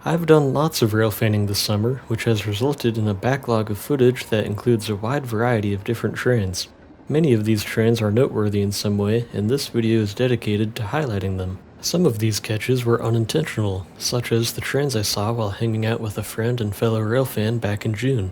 I've done lots of railfanning this summer, which has resulted in a backlog of footage that includes a wide variety of different trains. Many of these trains are noteworthy in some way, and this video is dedicated to highlighting them. Some of these catches were unintentional, such as the trains I saw while hanging out with a friend and fellow railfan back in June.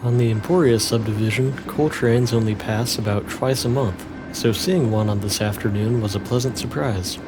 On the Emporia subdivision, coal trains only pass about twice a month, so seeing one on this afternoon was a pleasant surprise.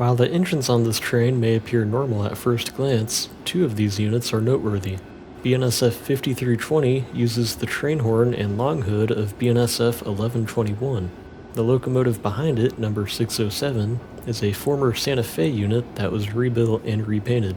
While the engines on this train may appear normal at first glance, two of these units are noteworthy. BNSF 5320 uses the train horn and long hood of BNSF 1121. The locomotive behind it, number 607, is a former Santa Fe unit that was rebuilt and repainted.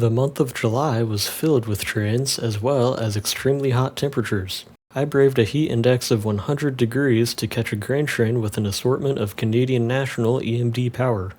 The month of July was filled with trains as well as extremely hot temperatures. I braved a heat index of 100 degrees to catch a grain train with an assortment of Canadian National EMD power.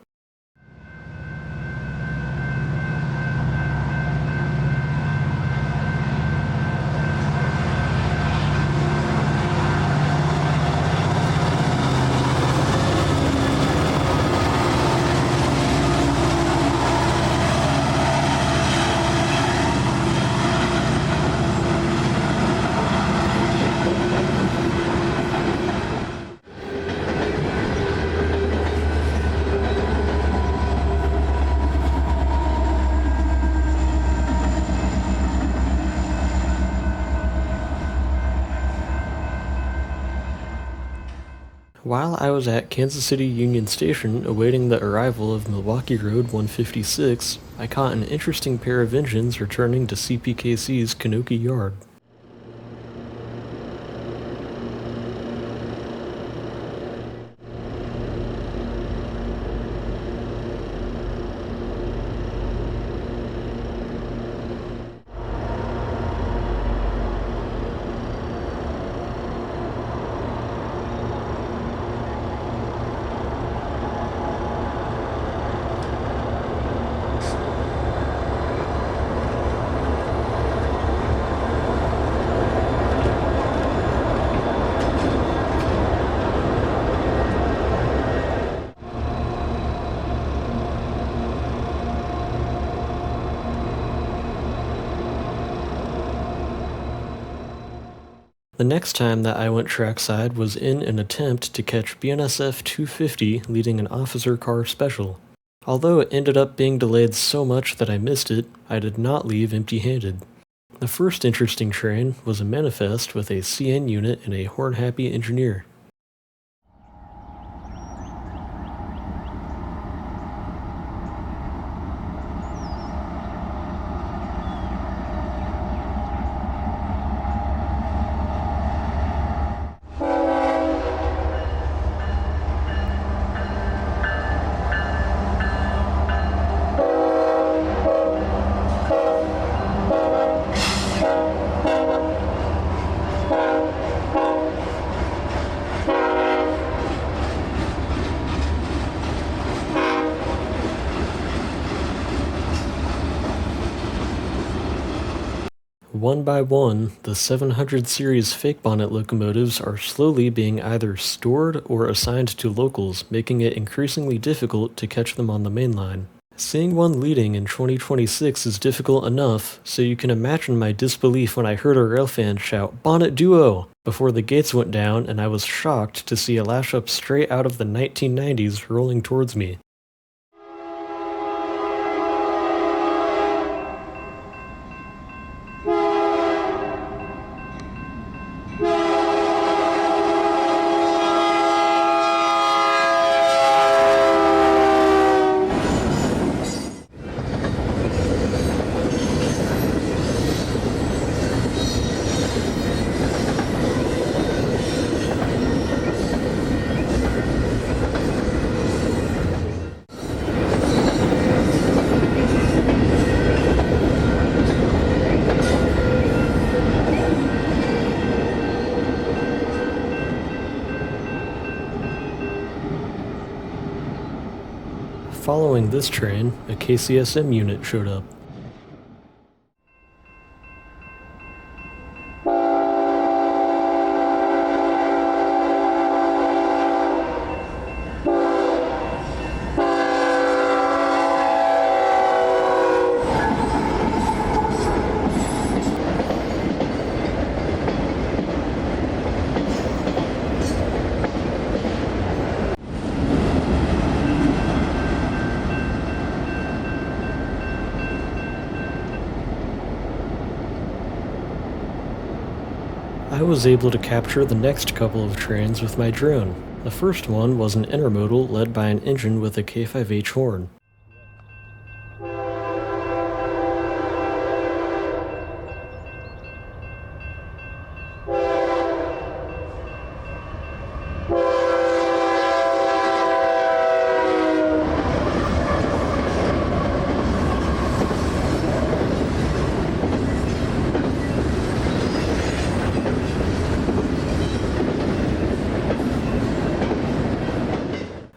While I was at Kansas City Union Station awaiting the arrival of Milwaukee Road 156, I caught an interesting pair of engines returning to CPKC's Kanoki Yard. The next time that I went trackside was in an attempt to catch BNSF 250 leading an officer car special. Although it ended up being delayed so much that I missed it, I did not leave empty-handed. The first interesting train was a manifest with a CN unit and a horn-happy engineer. One by one, the 700 series fake bonnet locomotives are slowly being either stored or assigned to locals, making it increasingly difficult to catch them on the mainline. Seeing one leading in 2026 is difficult enough, so you can imagine my disbelief when I heard a railfan shout, "Bonnet Duo!" before the gates went down, and I was shocked to see a lash-up straight out of the 1990s rolling towards me. Following this train, a KCSM unit showed up. I was able to capture the next couple of trains with my drone. The first one was an intermodal led by an engine with a K5H horn.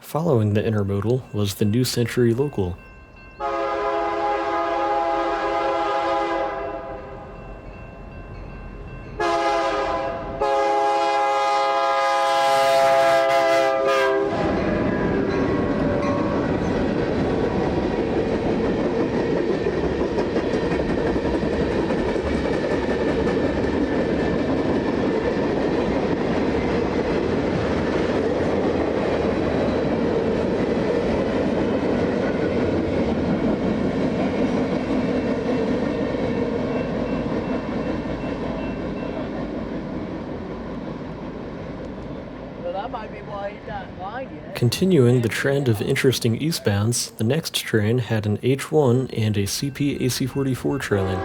Following the intermodal was the New Century Local. Continuing the trend of interesting eastbounds, the next train had an H1 and a CP AC-44 trailing.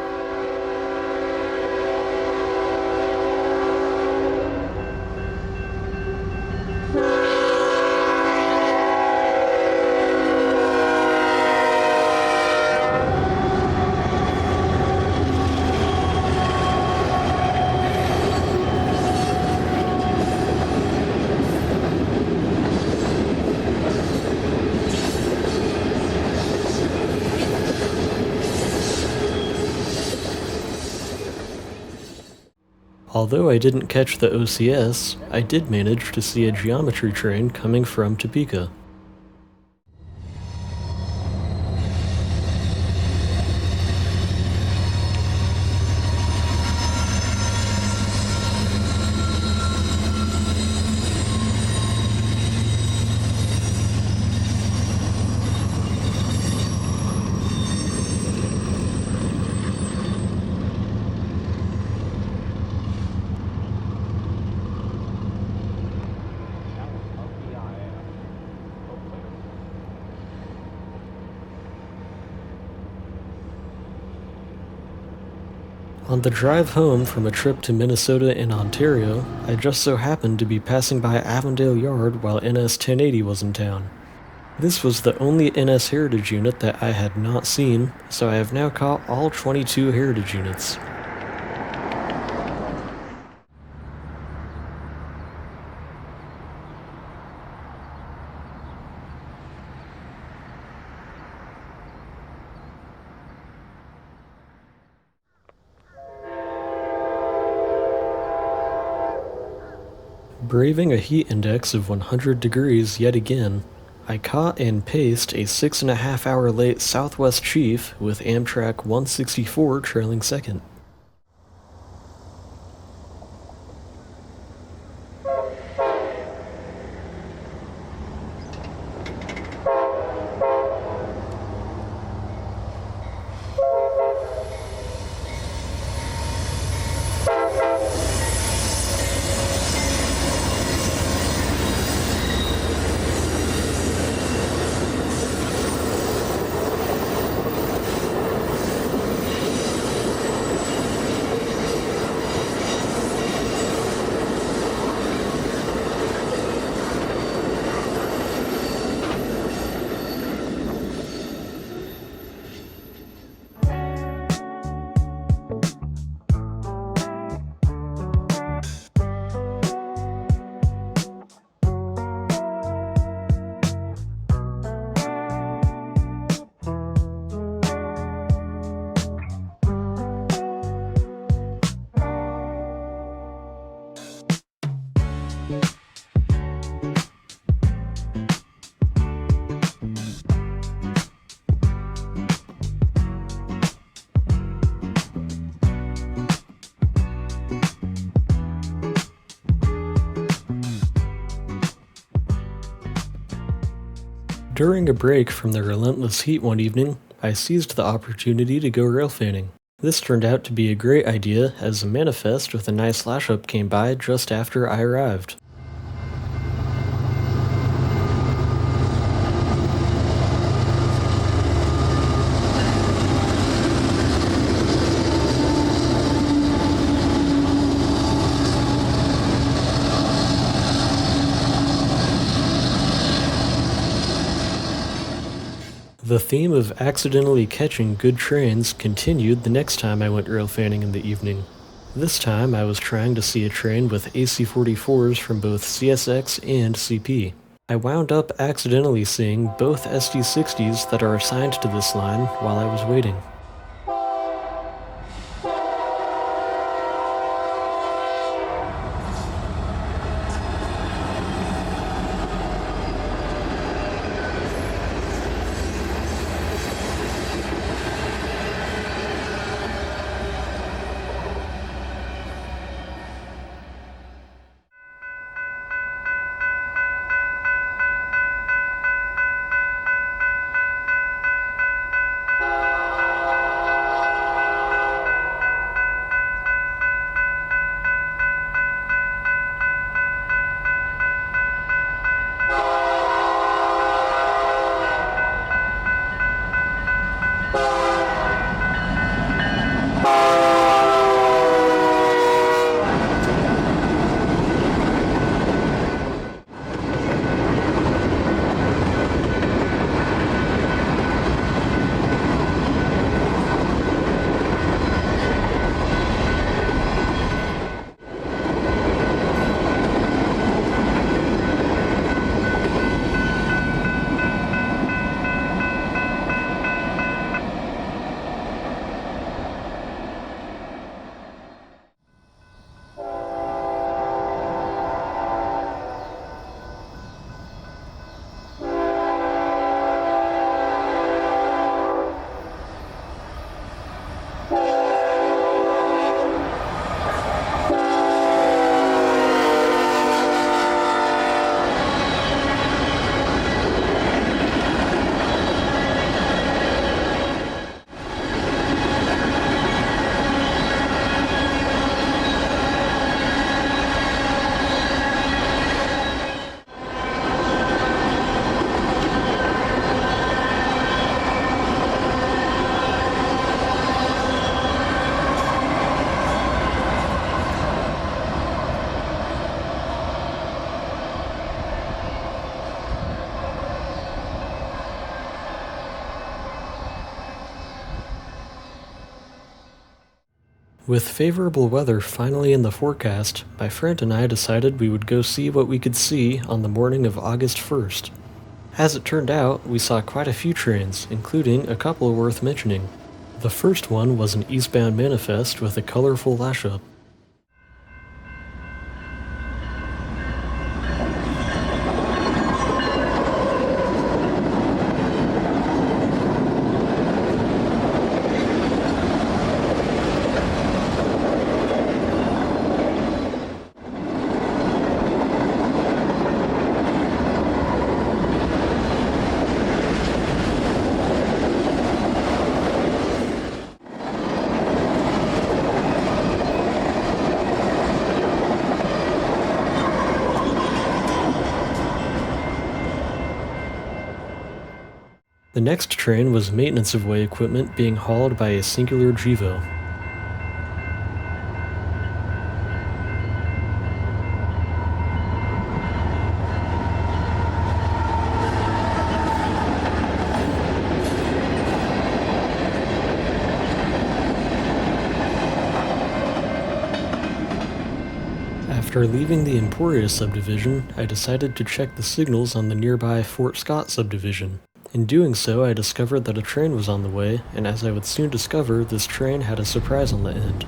Although I didn't catch the OCS, I did manage to see a geometry train coming from Topeka. On the drive home from a trip to Minnesota and Ontario, I just so happened to be passing by Avondale Yard while NS 1080 was in town. This was the only NS Heritage unit that I had not seen, so I have now caught all 22 Heritage units. Braving a heat index of 100 degrees yet again, I caught and paced a 6.5 hour late Southwest Chief with Amtrak 164 trailing second. During a break from the relentless heat one evening, I seized the opportunity to go railfanning. This turned out to be a great idea as a manifest with a nice lash-up came by just after I arrived. The theme of accidentally catching good trains continued the next time I went railfanning in the evening. This time I was trying to see a train with AC-44s from both CSX and CP. I wound up accidentally seeing both SD-60s that are assigned to this line while I was waiting. With favorable weather finally in the forecast, my friend and I decided we would go see what we could see on the morning of August 1st. As it turned out, we saw quite a few trains, including a couple worth mentioning. The first one was an eastbound manifest with a colorful lash-up. The next train was maintenance of way equipment being hauled by a singular Gevo. After leaving the Emporia subdivision, I decided to check the signals on the nearby Fort Scott subdivision. In doing so, I discovered that a train was on the way, and as I would soon discover, this train had a surprise on the end.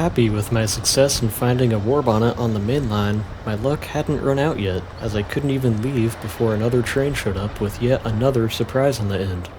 Happy with my success in finding a war bonnet on the Mainline, my luck hadn't run out yet, as I couldn't even leave before another train showed up with yet another surprise on the end.